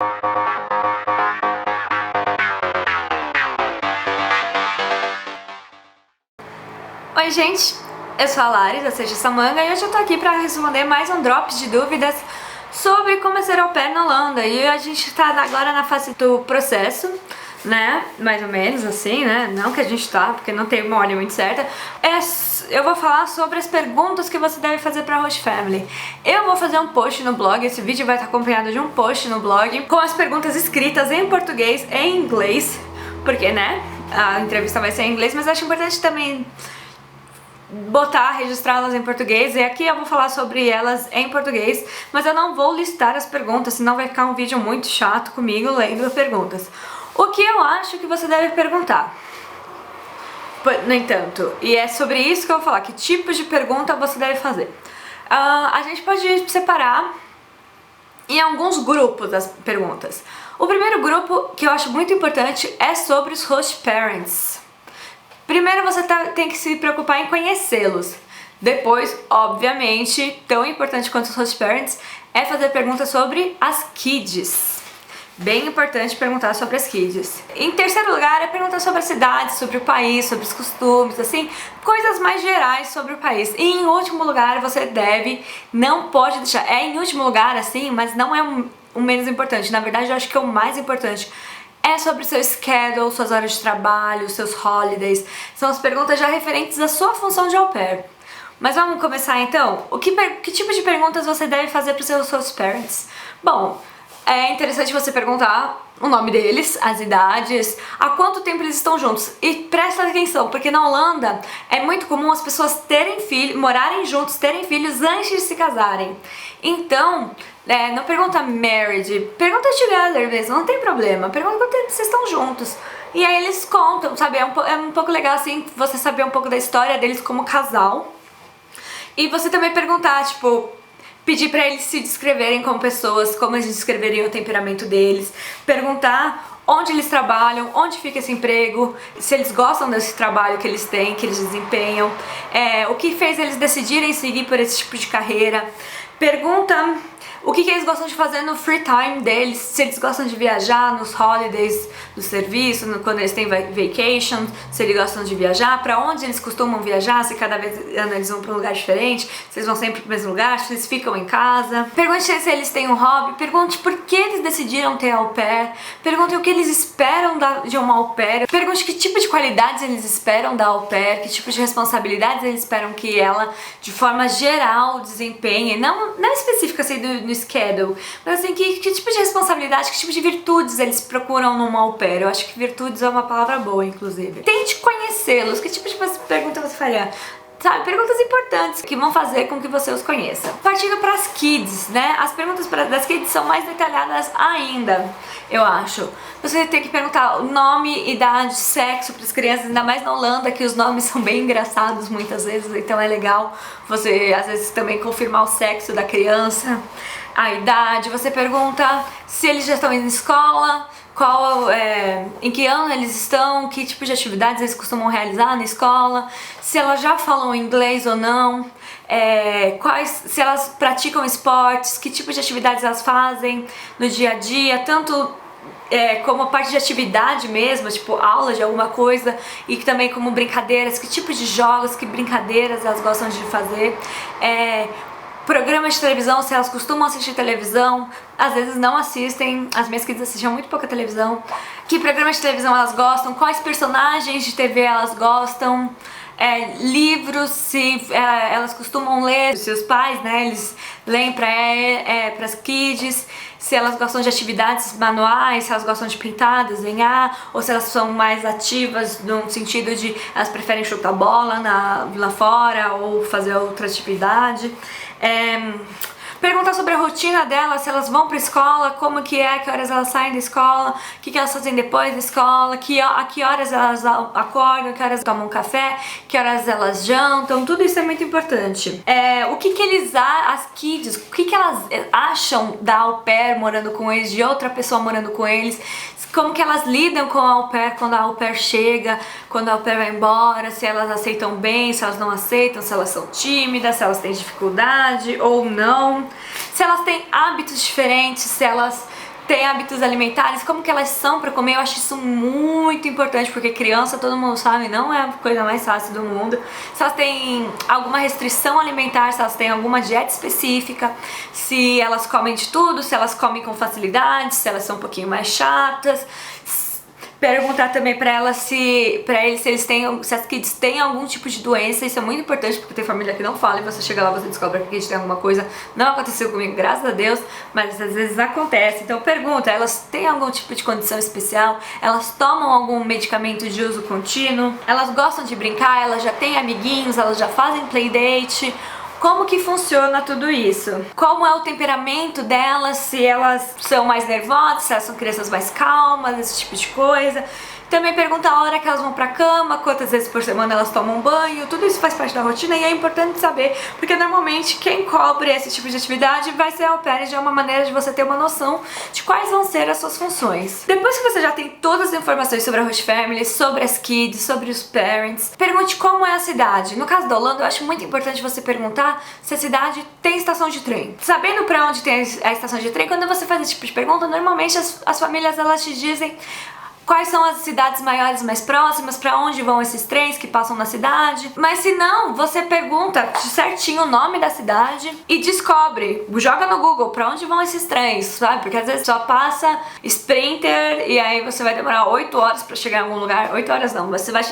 Oi gente, eu sou a Lari da Seja Samanga e hoje eu tô aqui pra responder mais um drop de dúvidas sobre como ser au pair na Holanda. E a gente tá agora na fase do processo, né, mais ou menos assim, né, não que a gente tá, porque não tem uma ordem muito certa. Eu vou falar sobre as perguntas que você deve fazer pra host family. Eu vou fazer um post no blog, esse vídeo vai estar acompanhado de um post no blog com as perguntas escritas em português e em inglês, porque, né, a entrevista vai ser em inglês, mas acho importante também registrá-las em português, e aqui eu vou falar sobre elas em português, mas eu não vou listar as perguntas, senão vai ficar um vídeo muito chato comigo lendo as perguntas. O que eu acho que você deve perguntar, no entanto, e é sobre isso que eu vou falar, que tipos de pergunta você deve fazer. A gente pode separar em alguns grupos das perguntas. O primeiro grupo, que eu acho muito importante, é sobre os host parents. Primeiro você tem que se preocupar em conhecê-los. Depois, obviamente, tão importante quanto os host parents, é fazer perguntas sobre as kids. Bem importante perguntar sobre as kids. Em terceiro lugar, é perguntar sobre a cidade, sobre o país, sobre os costumes, assim, coisas mais gerais sobre o país. E em último lugar, você não pode deixar, em último lugar, assim, mas não é o menos importante. Na verdade, eu acho que é o mais importante. É sobre o seu schedule, suas horas de trabalho, seus holidays. São as perguntas já referentes à sua função de au pair. Mas vamos começar então? Que tipo de perguntas você deve fazer para os seus host parents? Bom, é interessante você perguntar o nome deles, as idades, há quanto tempo eles estão juntos. E presta atenção, porque na Holanda é muito comum as pessoas terem filhos, morarem juntos, terem filhos antes de se casarem. Então, não pergunta married, pergunta together mesmo, não tem problema. Pergunta quanto tempo vocês estão juntos. E aí eles contam, sabe? É um pouco legal assim você saber um pouco da história deles como casal. E você também perguntar, tipo, pedir pra eles se descreverem como pessoas, como eles descreveriam o temperamento deles, perguntar onde eles trabalham, onde fica esse emprego, se eles gostam desse trabalho que eles têm, que eles desempenham, o que fez eles decidirem seguir por esse tipo de carreira. Pergunta o que eles gostam de fazer no free time deles, se eles gostam de viajar nos holidays do serviço, quando eles têm vacation, se eles gostam de viajar, pra onde eles costumam viajar, se cada vez eles vão pra um lugar diferente, se eles vão sempre pro mesmo lugar, se eles ficam em casa. Pergunte se eles têm um hobby, pergunte por que eles decidiram ter au pair, pergunte o que eles esperam de uma au pair, pergunte que tipo de qualidades eles esperam da au pair, que tipo de responsabilidades eles esperam que ela, de forma geral, desempenhe, não específica assim no schedule, mas assim, que tipo de responsabilidade, que tipo de virtudes eles procuram numa au pair. Eu acho que virtudes é uma palavra boa, inclusive. Tente conhecê-los. Que tipo de pergunta você faria? Sabe, perguntas importantes que vão fazer com que você os conheça. Partindo para as kids, né? As perguntas das kids são mais detalhadas ainda, eu acho. Você tem que perguntar o nome, idade, sexo para as crianças, ainda mais na Holanda, que os nomes são bem engraçados muitas vezes, então é legal você, às vezes, também confirmar o sexo da criança, a idade. Você pergunta se eles já estão indo em escola, em que ano eles estão, que tipo de atividades eles costumam realizar na escola, se elas já falam inglês ou não, se elas praticam esportes, que tipo de atividades elas fazem no dia a dia, tanto como a parte de atividade mesmo, tipo aula de alguma coisa, e também como brincadeiras, que tipo de jogos, que brincadeiras elas gostam de fazer, programas de televisão, se elas costumam assistir televisão, às vezes não assistem, as minhas kids assistem muito pouca televisão, que programas de televisão elas gostam, quais personagens de TV elas gostam, livros, se elas costumam ler, se os pais, né, eles leem para as kids, se elas gostam de atividades manuais, se elas gostam de pintar, desenhar, ou se elas são mais ativas no sentido de elas preferem chutar bola lá fora ou fazer outra atividade. Perguntar sobre a rotina delas, se elas vão pra escola, como que horas elas saem da escola, o que elas fazem depois da escola, a que horas elas acordam, que horas tomam café, que horas elas jantam, tudo isso é muito importante. As kids, o que elas acham da au pair morando com eles, de outra pessoa morando com eles, como que elas lidam com a au pair quando a au pair chega, quando a au pair vai embora, se elas aceitam bem, se elas não aceitam, se elas são tímidas, se elas têm dificuldade ou não, se elas têm hábitos diferentes, se elas têm hábitos alimentares, como que elas são pra comer. Eu acho isso muito importante, porque criança, todo mundo sabe, não é a coisa mais fácil do mundo. Se elas têm alguma restrição alimentar, se elas têm alguma dieta específica, se elas comem de tudo, se elas comem com facilidade, se elas são um pouquinho mais chatas. Perguntar também pra elas se as kids têm algum tipo de doença. Isso é muito importante, porque tem família que não fala e você chega lá e você descobre que a kids tem alguma coisa. Não aconteceu comigo, graças a Deus, mas às vezes acontece. Então pergunta, elas têm algum tipo de condição especial? Elas tomam algum medicamento de uso contínuo? Elas gostam de brincar? Elas já têm amiguinhos? Elas já fazem playdate? Como que funciona tudo isso? Como é o temperamento delas, se elas são mais nervosas, se elas são crianças mais calmas, esse tipo de coisa. Também pergunta a hora que elas vão pra cama, quantas vezes por semana elas tomam banho, tudo isso faz parte da rotina e é importante saber, porque normalmente quem cobre esse tipo de atividade vai ser au pair, é uma maneira de você ter uma noção de quais vão ser as suas funções. Depois que você já tem todas as informações sobre a host family, sobre as kids, sobre os parents, pergunte como é a cidade. No caso da Holanda, eu acho muito importante você perguntar se a cidade tem estação de trem. Sabendo pra onde tem a estação de trem, quando você faz esse tipo de pergunta, normalmente as famílias elas te dizem quais são as cidades maiores mais próximas, pra onde vão esses trens que passam na cidade. Mas se não, você pergunta certinho o nome da cidade e descobre, joga no Google pra onde vão esses trens, sabe? Porque às vezes só passa Sprinter e aí você vai demorar 8 horas pra chegar em algum lugar. 8 horas não, você vai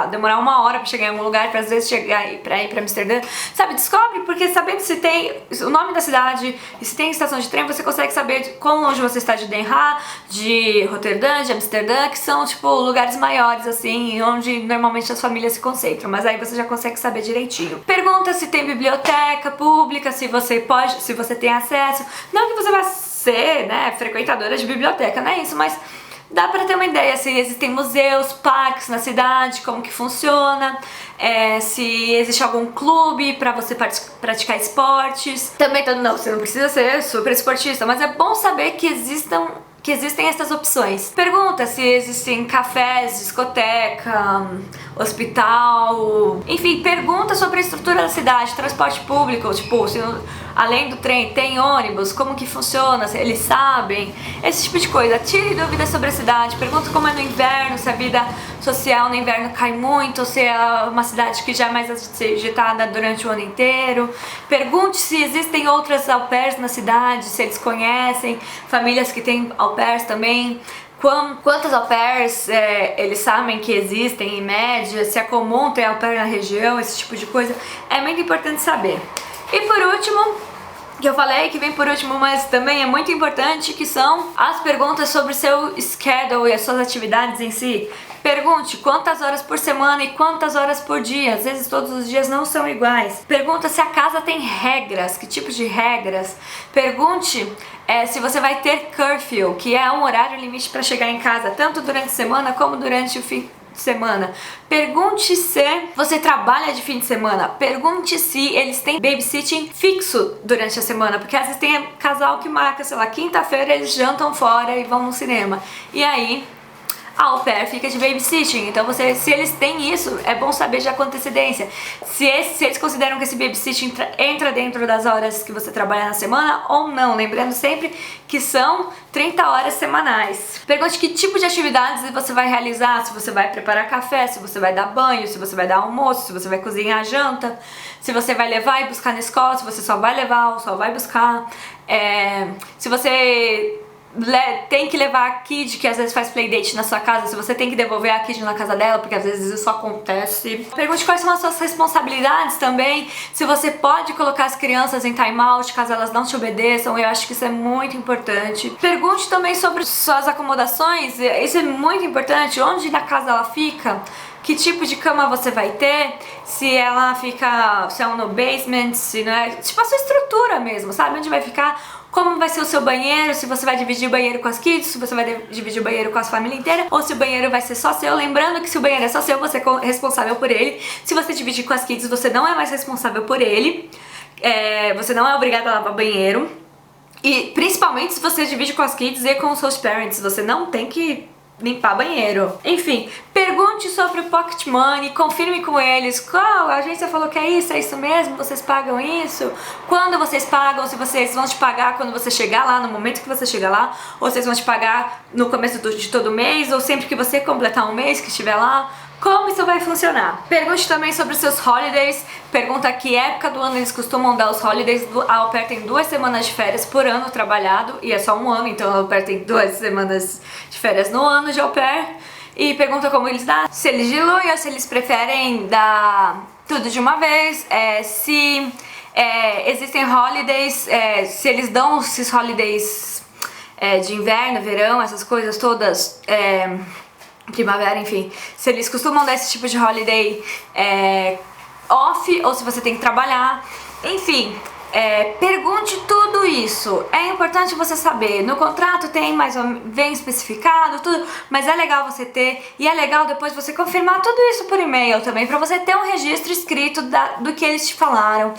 demorar 1 hora pra chegar em algum lugar, pra às vezes chegar pra ir pra Amsterdã. Sabe, descobre, porque sabendo se tem o nome da cidade e se tem estação de trem, você consegue saber quão longe você está de Den Haag, de Roterdã, de Amsterdã, que são tipo lugares maiores assim, onde normalmente as famílias se concentram, mas aí você já consegue saber direitinho. Pergunta se tem biblioteca pública, se você tem acesso. Não que você vá ser, né, frequentadora de biblioteca, não é isso, mas dá pra ter uma ideia se existem museus, parques na cidade, como que funciona, se existe algum clube pra você praticar esportes. Também, não, você não precisa ser super esportista, mas é bom saber que existem essas opções. Pergunta se existem cafés, discoteca, hospital, enfim, pergunta sobre a estrutura da cidade, transporte público, tipo, se além do trem tem ônibus, como que funciona, se eles sabem, esse tipo de coisa. Tire dúvidas sobre a cidade, pergunta como é no inverno, se a vida social no inverno cai muito, se é uma cidade que já é mais agitada durante o ano inteiro. Pergunte se existem outras au pairs na cidade, se eles conhecem famílias que têm au pairs também. Quantas au pairs eles sabem que existem em média, se é comum ter au pair na região, esse tipo de coisa. É muito importante saber. E por último, que eu falei que vem por último, mas também é muito importante, que são as perguntas sobre o seu schedule e as suas atividades em si. Pergunte quantas horas por semana e quantas horas por dia. Às vezes todos os dias não são iguais. Pergunta se a casa tem regras, que tipo de regras. Pergunte se você vai ter curfew, que é um horário limite para chegar em casa, tanto durante a semana como durante o fim de semana. Pergunte se você trabalha de fim de semana. Pergunte se eles têm babysitting fixo durante a semana, porque às vezes tem casal que marca, sei lá, quinta-feira eles jantam fora e vão no cinema. E aí a au pair fica de babysitting. Então se eles têm isso, é bom saber já com antecedência. Se eles consideram que esse babysitting entra dentro das horas que você trabalha na semana ou não. Lembrando sempre que são 30 horas semanais. Pergunte que tipo de atividades você vai realizar, se você vai preparar café, se você vai dar banho, se você vai dar almoço, se você vai cozinhar a janta, se você vai levar e buscar na escola, se você só vai levar ou só vai buscar, se você tem que levar a kid, que às vezes faz playdate na sua casa, se você tem que devolver a kid na casa dela, porque às vezes isso acontece. Pergunte quais são as suas responsabilidades também, se você pode colocar as crianças em time out caso elas não te obedeçam. Eu acho que isso é muito importante. Pergunte também sobre suas acomodações, isso é muito importante, onde na casa ela fica, que tipo de cama você vai ter, se ela fica, se é no basement, se não é, tipo a sua estrutura mesmo, sabe, onde vai ficar, como vai ser o seu banheiro, se você vai dividir o banheiro com as kids, se você vai dividir o banheiro com a família inteira, ou se o banheiro vai ser só seu. Lembrando que se o banheiro é só seu, você é responsável por ele. Se você dividir com as kids, você não é mais responsável por ele. Você não é obrigado a lavar banheiro. E principalmente se você divide com as kids e com os seus parents, você não tem que limpar banheiro. Enfim, pergunte sobre o Pocket Money, confirme com eles qual a agência falou que é isso mesmo, vocês pagam isso, quando vocês pagam, se vocês vão te pagar quando você chegar lá, no momento que você chegar lá, ou vocês vão te pagar no começo de todo mês, ou sempre que você completar um mês que estiver lá. Como isso vai funcionar? Pergunte também sobre os seus holidays. Pergunta que época do ano eles costumam dar os holidays. A au pair tem 2 semanas de férias por ano trabalhado, e é só um ano, então a au pair tem 2 semanas de férias no ano de au pair. E pergunta como eles dão, se eles diluem ou se eles preferem dar tudo de uma vez, se existem holidays, se eles dão esses holidays de inverno, verão, essas coisas todas, primavera, enfim, se eles costumam dar esse tipo de holiday off ou se você tem que trabalhar, enfim, pergunte tudo isso. É importante você saber, no contrato tem bem especificado tudo, mas é legal você ter, e é legal depois você confirmar tudo isso por e-mail também, pra você ter um registro escrito do que eles te falaram.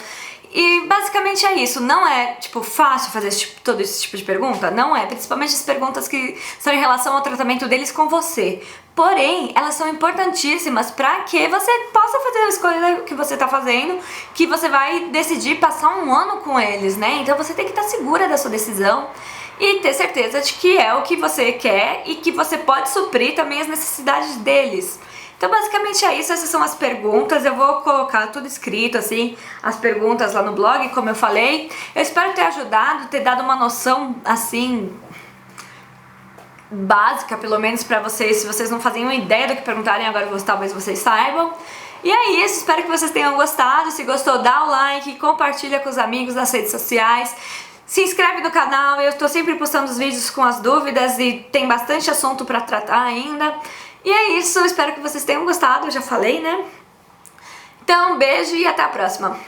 E basicamente é isso. Não é, tipo, fácil fazer todo esse tipo de pergunta? Não é, principalmente as perguntas que são em relação ao tratamento deles com você. Porém, elas são importantíssimas para que você possa fazer a escolha que você tá fazendo, que você vai decidir passar um ano com eles, né? Então você tem que estar segura da sua decisão e ter certeza de que é o que você quer e que você pode suprir também as necessidades deles. Então basicamente é isso, essas são as perguntas, eu vou colocar tudo escrito assim, as perguntas lá no blog, como eu falei. Eu espero ter ajudado, ter dado uma noção assim, básica pelo menos pra vocês, se vocês não faziam ideia do que perguntarem, agora talvez vocês saibam. E é isso, espero que vocês tenham gostado, se gostou dá o like, compartilha com os amigos nas redes sociais. Se inscreve no canal, eu estou sempre postando os vídeos com as dúvidas e tem bastante assunto pra tratar ainda. E é isso, espero que vocês tenham gostado, eu já falei, né? Então, um beijo e até a próxima!